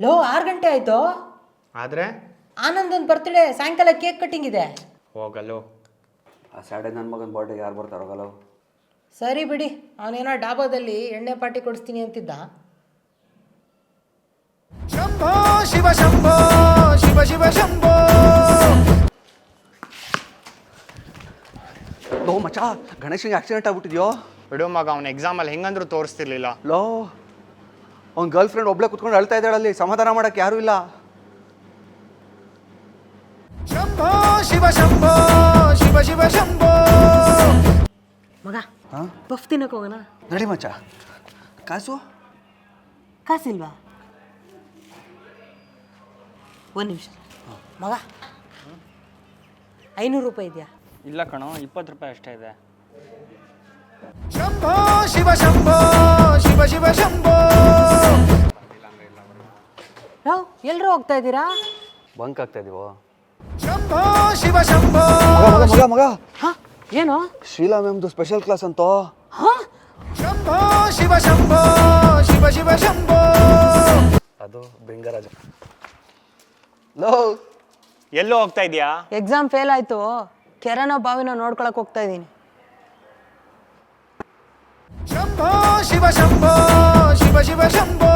Low 6 ಗಂಟೆ ಆಯ್ತು. ಆದರೆ ಆನಂದನ್ ಬರ್ತ್ಡೇ ಸಾಯಂಕಾಲ ಕೇಕ್ ಕಟ್ಟಿಂಗ್ ಇದೆ. ಹೋಗಲು ಆ ಸ್ಯಾಟರ್ಡೆ ನನ್ನ ಮಗನ ಬರ್ಡೇಗೆ ಯಾರು ಬರ್ತಾರೋಗಲ್ಲ. ಸರಿ ಬಿಡಿ, ಅವನೇನೋ ಡಾಬಾದಲ್ಲಿ ಎಣ್ಣೆ ಪಾರ್ಟಿ ಕೊಡಿಸ್ತೀನಿ ಅಂತಿದ್ದ. ಶಂಭೋ ಶಿವ ಶಂಭೋ ಶಿವ ಶಿವ ಶಂಭೋ. ಲೋ ಮಚ್ಚ, ಗಣೇಶನಿಗೆ ಆಕ್ಸಿಡೆಂಟ್ ಆಗ್ಬಿಟ್ಟಿದ್ಯೋ. ಬಿಡು ಮಗ, ಅವನ ಎಕ್ಸಾಮಲ್ಲಿ ಹೆಂಗಂದ್ರೂ ತೋರಿಸ್ತಿರ್ಲಿಲ್ಲ. ಲೋ, ಅವ್ನ ಗರ್ಲ್ ಫ್ರೆಂಡ್ ಒಬ್ಳೆ ಕುತ್ಕೊಂಡು ಅಳ್ತಾ ಇದ್ದಾಳಲ್ಲಿ, ಸಮಾಧಾನ ಮಾಡಕ್ಕೆ ಯಾರೂ ಇಲ್ಲ. ಶಂಭೋ ಶಿವ ಶಂಭೋ ಶಿವ ಶಿವ ಶಂಭೋ. ಮಗ, ಹಾಂ ಪಫ್ ತಿನ್ನಕ್ಕೆ ಹೋಗೋಣ. ನಡಿ ಮಚ್ಚ. ಕಾಸು ಕಾಸಿಲ್ವಾ? ಒಂದು ನಿಮಿಷ ಮಗ, 500 ರೂಪಾಯಿ ಇದೆಯಾ? ಇಲ್ಲ ಕಣೋ, 20 ರೂಪಾಯಿ ಅಷ್ಟೇ ಇದೆ. ಶಂಭೋ ಶಿವ ಶಂಭೋ ಶಿವ ಶಿವ ಶಂಭೋ. ನಾವು ಎಲ್ಲರೂ ಹೋಗ್ತಾ ಇದ್ದೀರಾ? ಬಂಕ್ ಆಗ್ತಾ ಇದೀವೋ. ಶಂಭೋ ಶಿವ ಶಂಭೋ. ಮಗ ಮಗ, ಹಾ, ಏನು? ಶೀಲಾ ಮ್ಯಾಮ್ದು ಸ್ಪೆಷಲ್ ಕ್ಲಾಸ್ ಅಂತೋ. ಹಾ, ಶಂಭೋ ಶಿವ ಶಂಭೋ ಶಿವ ಶಿವ ಶಂಭೋ. ಅದು ಬೆಂಗರಾಜ. ಲೋ, ಎಲ್ಲೋ ಹೋಗ್ತಾ ಇದೆಯಾ? ಎಕ್ಸಾಮ್ ಫೇಲ್ ಆಯ್ತು, ಕೆರೆನೋ ಬಾವಿನೋ ನೋಡ್ಕೊಳಕ್ ಹೋಗ್ತಾ ಇದ್ದೀನಿ. ಶಂಭೋ ಶಿವ ಶಂಭೋ ಶಿವ ಶಿವ ಶಂಭೋ.